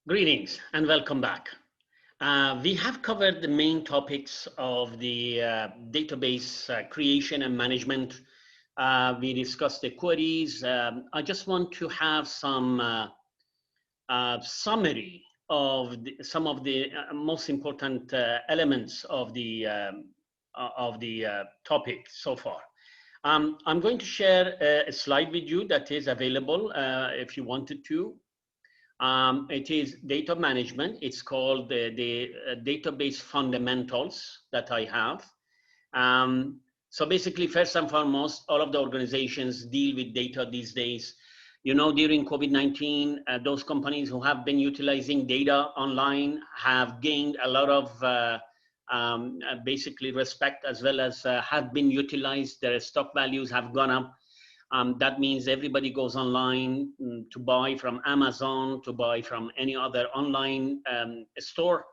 Greetings and welcome back. We have covered the main topics of the database creation and management. We discussed the queries. I just want to have some summary of some of the most important elements of the topic so far. I'm going to share a slide with you that is available if you wanted to. It is data management. It's called the database fundamentals that I have. So basically, first and foremost, all of the organizations deal with data these days. You know, during COVID-19, those companies who have been utilizing data online have gained a lot of basically respect, as well as have been utilized. Their stock values have gone up. That means everybody goes online to buy from Amazon, to buy from any other online store,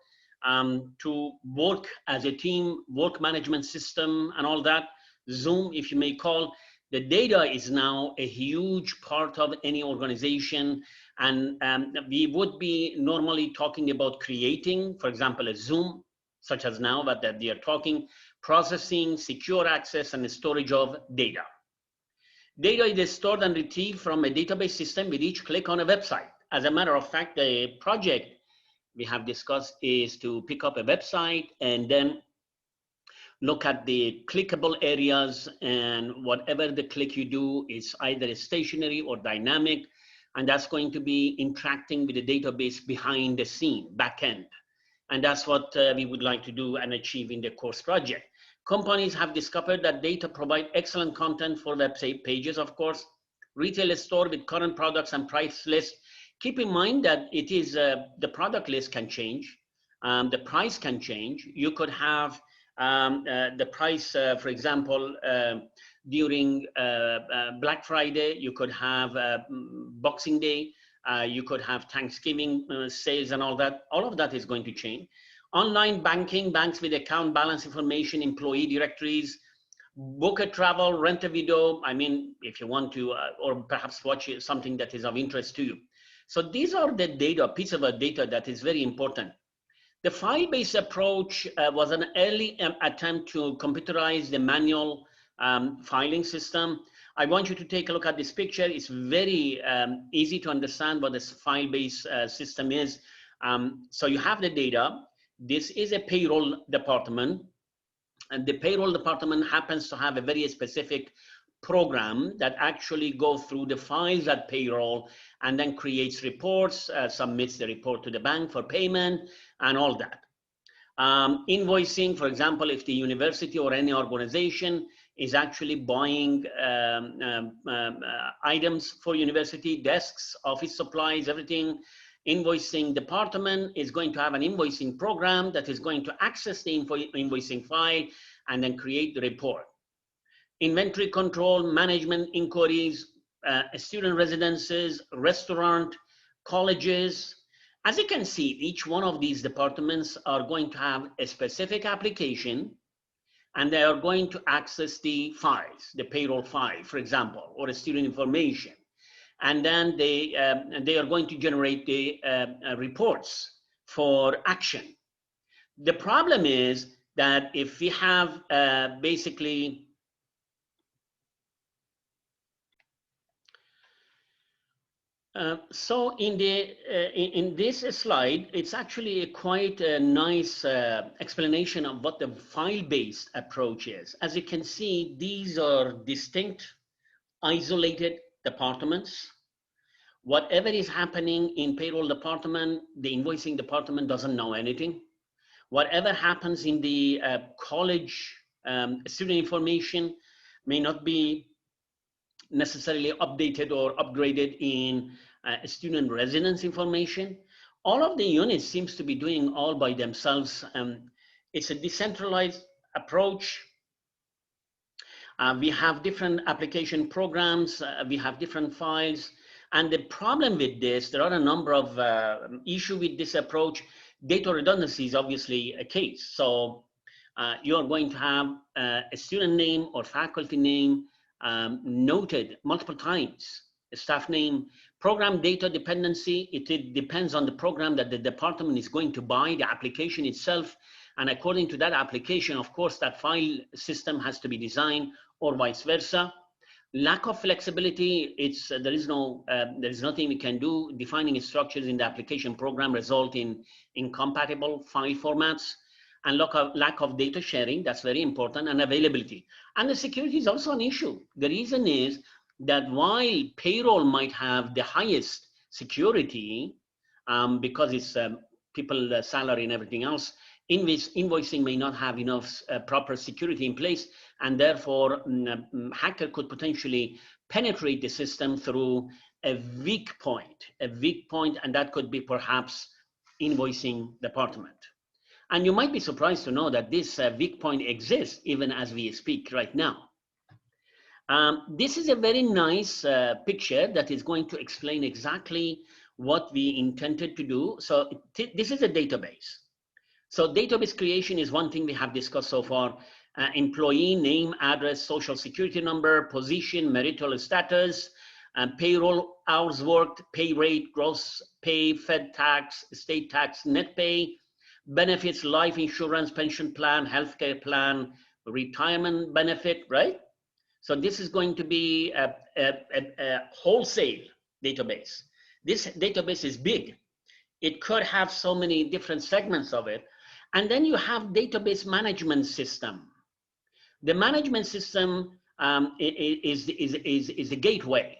to work as a team, work management system and all that. Zoom, if you may call. The data is now a huge part of any organization. And we would be normally talking about creating, for example, a Zoom, such as now, but that we are talking, processing, secure access, and storage of data. Data is stored and retrieved from a database system with each click on a website. As a matter of fact, the project we have discussed is to pick up a website and then look at the clickable areas, and whatever the click you do is either stationary or dynamic, and that's going to be interacting with the database behind the scene, back end. And that's what we would like to do and achieve in the course project. Companies have discovered that data provide excellent content for website pages, of course. Retail store with current products and price list. Keep in mind that it is the product list can change. The price can change. You could have the price, for example, during Black Friday, you could have Boxing Day, you could have Thanksgiving sales and all that. All of that is going to change. Online banking, banks with account balance information, employee directories, book a travel, rent a video. I mean, if you want to, or perhaps watch something that is of interest to you. So these are the data, piece of data that is very important. The Firebase approach was an early attempt to computerize the manual filing system. I want you to take a look at this picture. It's very easy to understand what this Firebase system is. So you have the data. This is a payroll department, and the payroll department happens to have a very specific program that actually goes through the files at payroll and then creates reports, submits the report to the bank for payment and all that. Invoicing, for example, if the university or any organization is actually buying items for university, desks, office supplies, everything, invoicing department is going to have an invoicing program that is going to access the invoicing file and then create the report. Inventory control, management inquiries, student residences, restaurant, colleges. As you can see, each one of these departments are going to have a specific application, and they are going to access the files, the payroll file, for example, or a student information. And then they are going to generate the reports for action. The problem is that if we have basically so in this slide, it's actually quite a nice explanation of what the file-based approach is. As you can see, these are distinct, isolated departments. Whatever is happening in payroll department, the invoicing department doesn't know anything. Whatever happens in the college student information may not be necessarily updated or upgraded in student residence information. All of the units seems to be doing all by themselves. It's a decentralized approach. We have different application programs. We have different files. And the problem with this, there are a number of issues with this approach. Data redundancy is obviously a case. So you're going to have a student name or faculty name noted multiple times, a staff name, Program data dependency, it depends on the program that the department is going to buy, the application itself. And according to that application, of course, that file system has to be designed, or vice versa. Lack of flexibility, there is nothing we can do. Defining structures in the application program result in incompatible file formats, and lack of data sharing, that's very important, and availability. And the security is also an issue. The reason is that while payroll might have the highest security, because it's people salary and everything else, invoicing may not have enough proper security in place, and therefore hacker could potentially penetrate the system through a weak point, and that could be perhaps invoicing department. And you might be surprised to know that this weak point exists even as we speak right now. This is a very nice picture that is going to explain exactly what we intended to do. So this is a database. So database creation is one thing we have discussed so far. Employee name, address, social security number, position, marital status, payroll, hours worked, pay rate, gross pay, Fed tax, state tax, net pay, benefits, life insurance, pension plan, healthcare plan, retirement benefit, right? So this is going to be a wholesale database. This database is big. It could have so many different segments of it. And then you have database management system. The management system is a gateway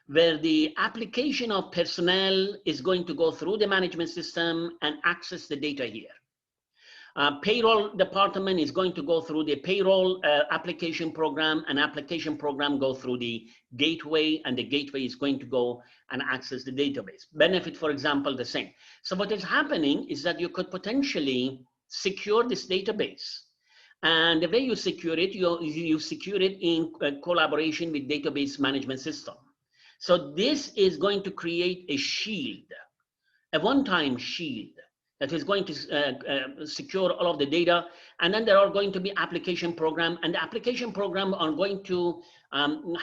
where the application of personnel is going to go through the management system and access the data here. Payroll department is going to go through the payroll application program, and application program go through the gateway, and the gateway is going to go and access the database. Benefit, for example, the same. So what is happening is that you could potentially secure this database. And the way you secure it, you secure it in collaboration with database management system. So this is going to create a shield, a one-time shield that is going to secure all of the data. And then there are going to be application program, and the application program are going to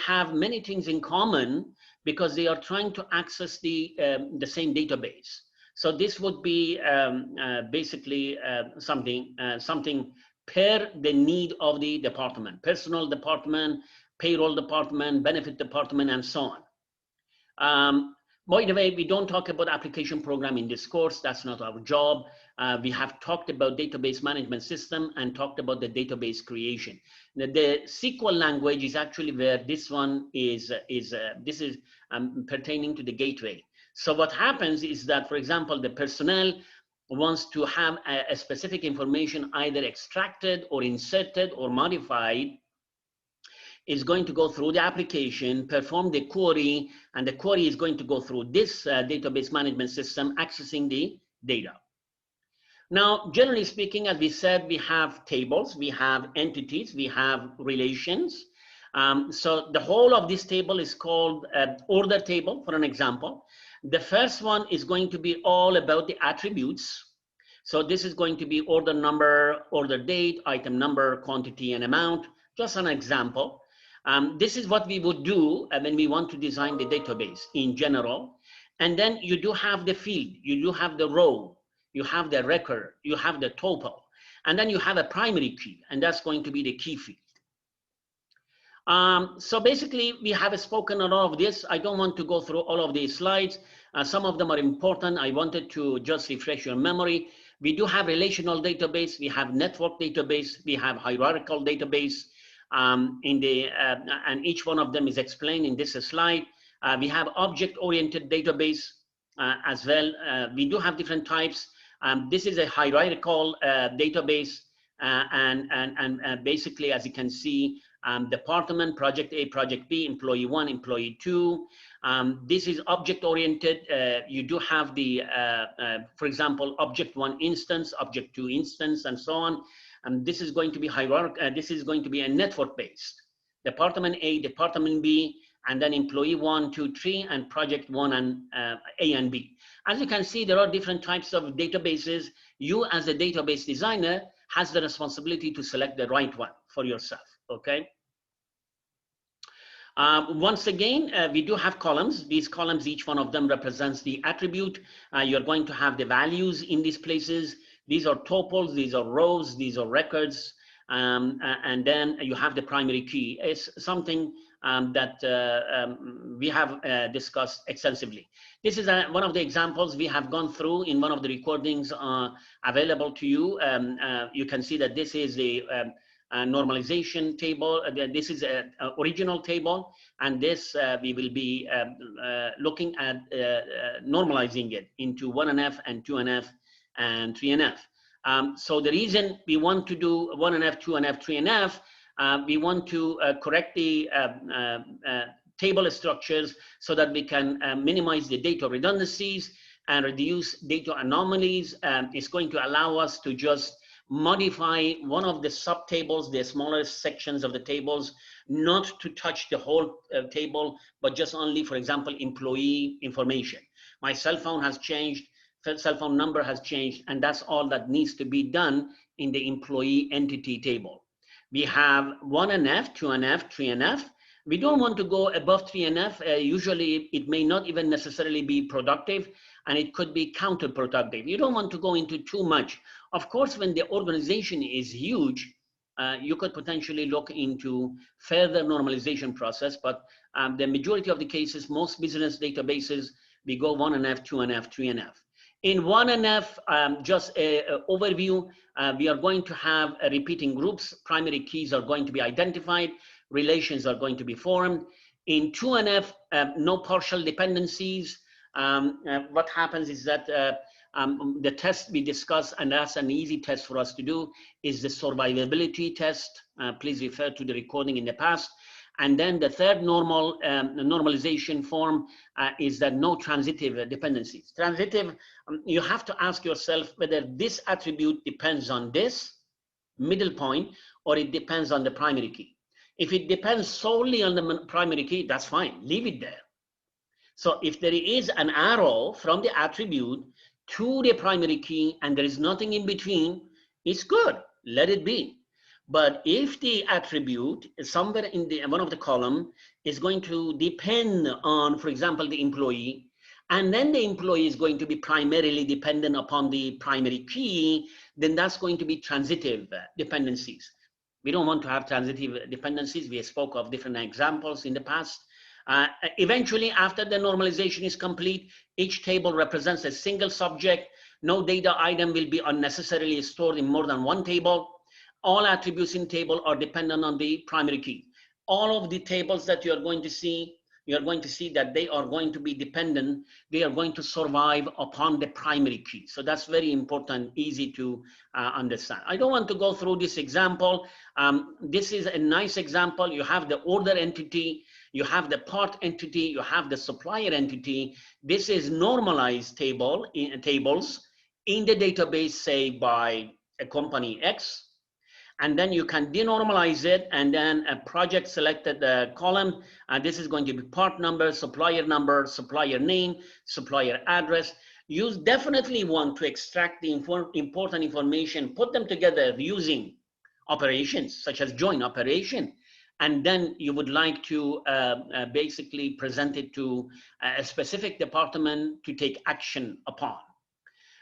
have many things in common because they are trying to access the same database. So this would be basically something per the need of the department, personnel department, payroll department, benefit department, and so on. By the way, we don't talk about application program in this course. That's not our job. We have talked about database management system and talked about the database creation. The Sql language is actually where this one is pertaining to the gateway. So what happens is that, for example, the personnel wants to have a specific information either extracted or inserted or modified, is going to go through the application, perform the query, and the query is going to go through this database management system accessing the data. Now, generally speaking, as we said, we have tables, we have entities, we have relations. So the whole of this table is called order table, for an example. The first one is going to be all about the attributes. So this is going to be order number, order date, item number, quantity, and amount, just an example. This is what we would do when we want to design the database in general. And then you do have the field, you do have the row, you have the record, you have the tuple, and then you have a primary key, and that's going to be the key field. So basically, we have spoken on all of this. I don't want to go through all of these slides. Some of them are important. I wanted to just refresh your memory. We do have relational database, we have network database, we have hierarchical database, and each one of them is explained in this slide. We have object-oriented database as well. We do have different types. This is a hierarchical database, and basically, as you can see, department, project A, project B, employee 1, employee 2. This is object-oriented. You do have the, for example, object 1 instance, object 2 instance, and so on. This is going to be hierarchical. This is going to be a network-based. Department A, department B, and then employee 1, 2, 3, and project 1 and A and B. As you can see, there are different types of databases. You, as a database designer, has the responsibility to select the right one for yourself. Okay. Once again, we do have columns. These columns, each one of them represents the attribute. You're going to have the values in these places. These are tuples, these are rows, these are records. And then you have the primary key. It's something that we have discussed extensively. This is one of the examples we have gone through in one of the recordings available to you. You can see that this is the normalization table. This is an original table, and this we will be looking at normalizing it into 1NF and 2NF and 3NF. So the reason we want to do 1NF, 2NF, 3NF, we want to correct the table structures so that we can minimize the data redundancies and reduce data anomalies. It's going to allow us to just modify one of the subtables, the smaller sections of the tables, not to touch the whole table, but just only, for example, employee information. My cell phone has changed, cell phone number has changed, and that's all that needs to be done in the employee entity table. We have 1NF, 2NF, 3NF. We don't want to go above 3NF. Usually it may not even necessarily be productive, and it could be counterproductive. You don't want to go into too much. Of course, when the organization is huge, you could potentially look into further normalization process, but the majority of the cases, most business databases, we go 1NF, 2NF, 3NF. In 1NF, just an overview, we are going to have repeating groups. Primary keys are going to be identified. Relations are going to be formed. In 2NF, no partial dependencies. What happens is that the test we discussed, and that's an easy test for us to do, is the survivability test. Please refer to the recording in the past. And then the third normalization form is that no transitive dependencies. Transitive, you have to ask yourself whether this attribute depends on this middle point or it depends on the primary key. If it depends solely on the primary key, that's fine, leave it there. So if there is an arrow from the attribute to the primary key and there is nothing in between, it's good, let it be. But if the attribute is somewhere in the one of the column is going to depend on, for example, the employee, and then the employee is going to be primarily dependent upon the primary key, then that's going to be transitive dependencies. We don't want to have transitive dependencies. We spoke of different examples in the past. Eventually, after the normalization is complete, each table represents a single subject. No data item will be unnecessarily stored in more than one table. All attributes in table are dependent on the primary key. All of the tables that you are going to see that they are going to be dependent. They are going to survive upon the primary key. So that's very important, easy to understand. I don't want to go through this example. This is a nice example. You have the order entity, you have the part entity, you have the supplier entity. This is normalized tables in the database, say by a company X. And then you can denormalize it, and then a project selected column. This is going to be part number, supplier name, supplier address. You definitely want to extract the important information, put them together using operations such as join operation. And then you would like to basically present it to a specific department to take action upon.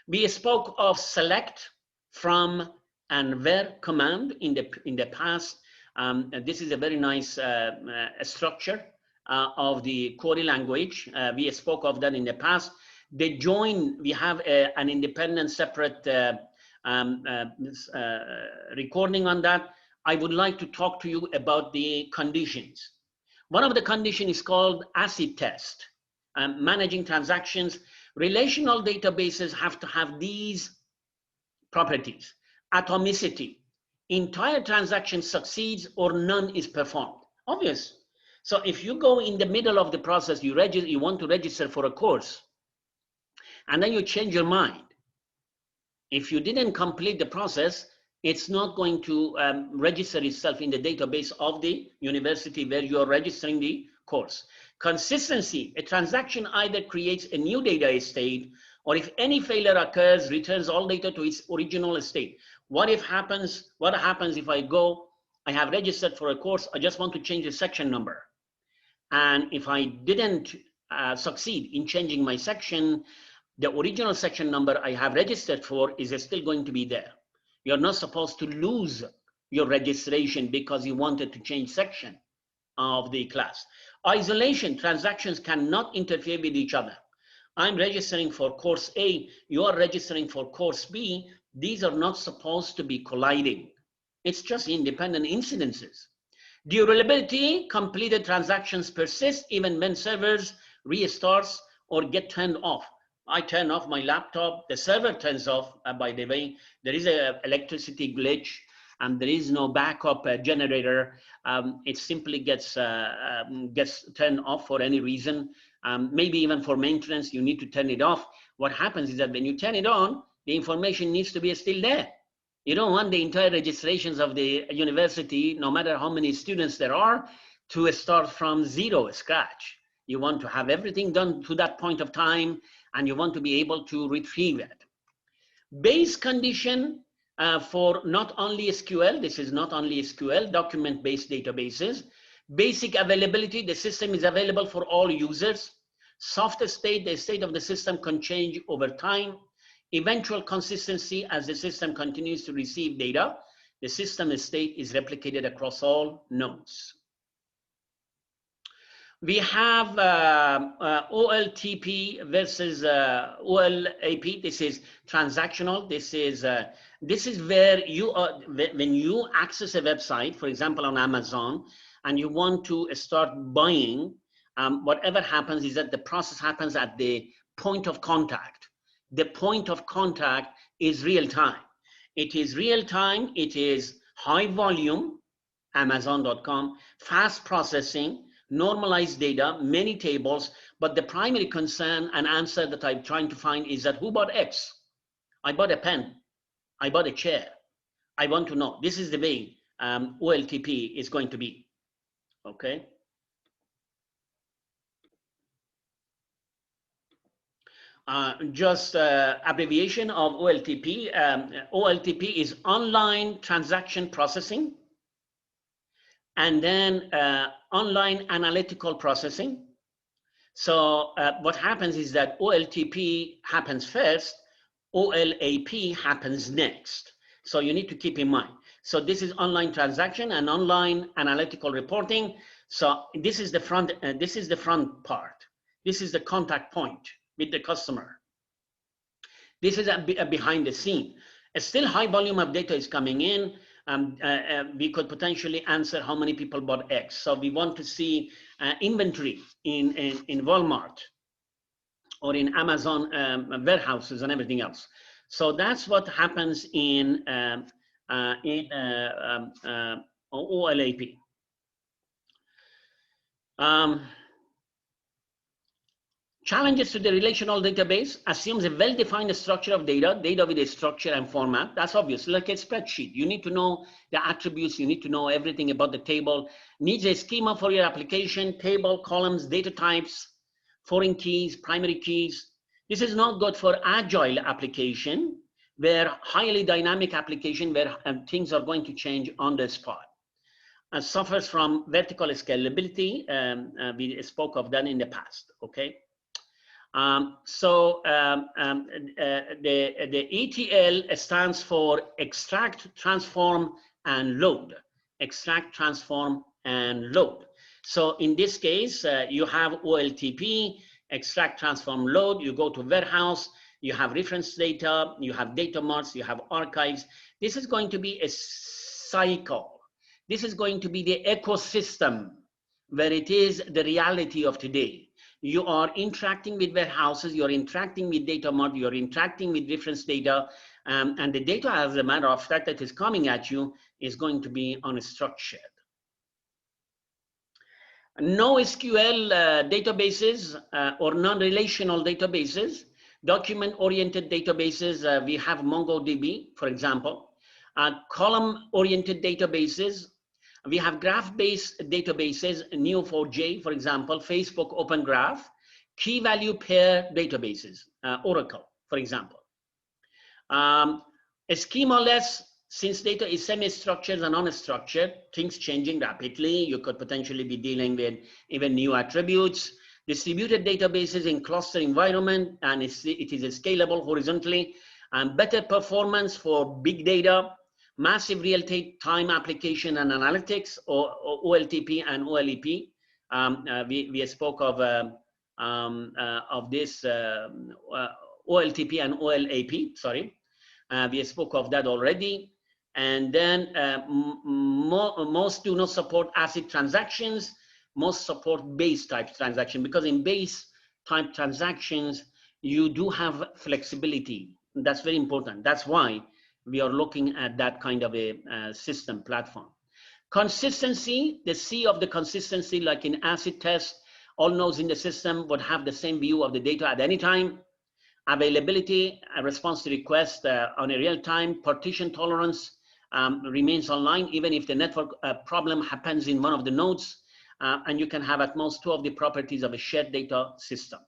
We spoke of select, from, and where command in the past. This is a very nice structure of the query language. We spoke of that in the past. The join, we have an independent separate recording on that. I would like to talk to you about the conditions. One of the conditions is called acid test. Managing transactions. Relational databases have to have these properties. Atomicity, entire transaction succeeds or none is performed. Obvious. So if you go in the middle of the process, you want to register for a course, and then you change your mind. If you didn't complete the process, it's not going to register itself in the database of the university where you are registering the course. Consistency, a transaction either creates a new data state, or if any failure occurs, returns all data to its original state. What happens if I have registered for a course, I just want to change the section number. And if I didn't succeed in changing my section, the original section number I have registered for is still going to be there. You're not supposed to lose your registration because you wanted to change section of the class. Isolation, transactions cannot interfere with each other. I'm registering for course A, you are registering for course B. These are not supposed to be colliding. It's just independent incidences. Durability, completed transactions persist even when servers restarts or get turned off. I turn off my laptop, the server turns off. By the way, there is an electricity glitch and there is no backup generator. It simply gets turned off for any reason. Maybe even for maintenance, you need to turn it off. What happens is that when you turn it on, the information needs to be still there. You don't want the entire registrations of the university, no matter how many students there are, to start from zero, scratch. You want to have everything done to that point of time, and you want to be able to retrieve it. Base condition for not only SQL, this is not only SQL, document-based databases. Basic availability, the system is available for all users. Soft state, the state of the system can change over time. Eventual consistency, as the system continues to receive data, the system state is replicated across all nodes. We have OLTP versus OLAP. This is transactional. This is where you are, when you access a website, for example, on Amazon, and you want to start buying, whatever happens is that the process happens at the point of contact. The point of contact is real time. It is real time. It is high volume, Amazon.com, fast processing, normalized data, many tables, but the primary concern and answer that I'm trying to find is that who bought X? I bought a pen. I bought a chair. I want to know. This is the way OLTP is going to be, okay? Just abbreviation of OLTP. OLTP is online transaction processing, and then online analytical processing. So what happens is that OLTP happens first, OLAP happens next. So you need to keep in mind. So this is online transaction and online analytical reporting. So this is the front. This is the front part. This is the contact point with the customer. This is a behind the scene. Still high volume of data is coming in. We could potentially answer how many people bought X. So we want to see inventory in Walmart or in Amazon warehouses and everything else. So that's what happens in OLAP. Challenges to the relational database assumes a well-defined structure of data with a structure and format. That's obvious, like a spreadsheet. You need to know the attributes, you need to know everything about the table. Needs a schema for your application, table, columns, data types, foreign keys, primary keys. This is not good for agile application, where highly dynamic application, where things are going to change on the spot. Suffers from vertical scalability. We spoke of that in the past, okay? The ETL stands for extract, transform, and load. Extract, transform, and load. So in this case, you have OLTP, extract, transform, load. You go to warehouse, you have reference data, you have data marts, you have archives. This is going to be a cycle. This is going to be the ecosystem where it is the reality of today. You are interacting with warehouses, you're interacting with data mart, you're interacting with reference data, and the data, as a matter of fact, that is coming at you is going to be unstructured. NoSQL databases or non-relational databases, document-oriented databases, we have MongoDB, for example, column-oriented databases. We have graph-based databases, Neo4j, for example, Facebook Open Graph, key value pair databases, Oracle, for example. A schemaless since data is semi-structured and unstructured, things changing rapidly, you could potentially be dealing with even new attributes. Distributed databases in cluster environment, and it is scalable horizontally, and better performance for big data, massive real-time application and analytics, or OLTP and OLEP. We spoke of this OLTP and OLAP, sorry. We spoke of that already. And then most do not support ACID transactions. Most support base type transaction, because in base type transactions, you do have flexibility. That's very important. That's why we are looking at that kind of a system platform. Consistency, the C of the consistency, like in ACID test, all nodes in the system would have the same view of the data at any time. Availability, a response to request on a real time. Partition tolerance remains online, even if the network problem happens in one of the nodes. And you can have at most 2 of the properties of a shared data system.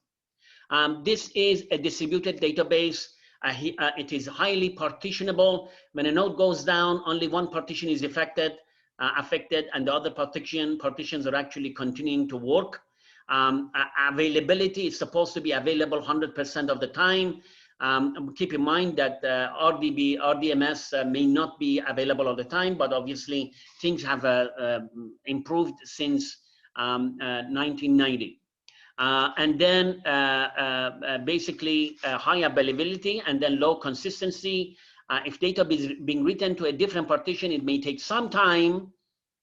This is a distributed database. It is highly partitionable. When a node goes down, only one partition is affected, and the other partitions are actually continuing to work. Availability is supposed to be available 100% of the time. Keep in mind that RDMS may not be available all the time, but obviously things have improved since 1990. And then basically high availability and then low consistency. If data is being written to a different partition, it may take some time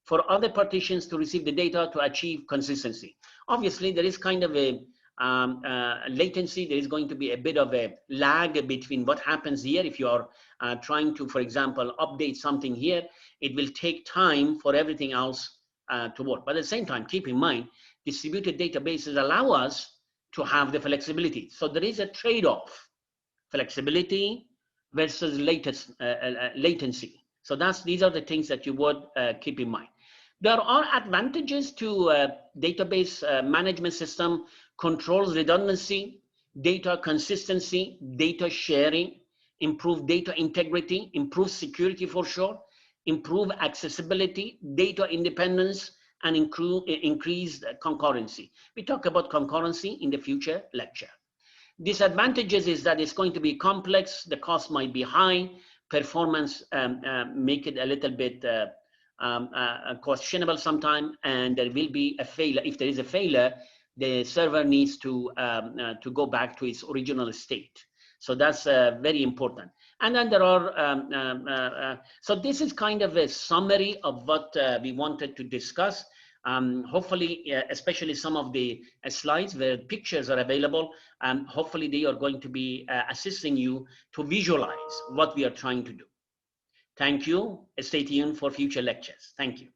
for other partitions to receive the data to achieve consistency. Obviously, there is kind of a latency. There is going to be a bit of a lag between what happens here. If you are trying to, for example, update something here, it will take time for everything else to work. But at the same time, keep in mind, distributed databases allow us to have the flexibility. So there is a trade-off, flexibility versus latency. So these are the things that you would keep in mind. There are advantages to database management system: controls redundancy, data consistency, data sharing, improve data integrity, improve security for sure, improve accessibility, data independence, and increased concurrency. We talk about concurrency in the future lecture. Disadvantages is that it's going to be complex, the cost might be high, performance make it a little bit questionable sometime, and there will be a failure. If there is a failure, the server needs to go back to its original state. So that's very important. And then there are, so this is kind of a summary of what we wanted to discuss. Hopefully, especially some of the slides where pictures are available, hopefully they are going to be assisting you to visualize what we are trying to do. Thank you. Stay tuned for future lectures. Thank you.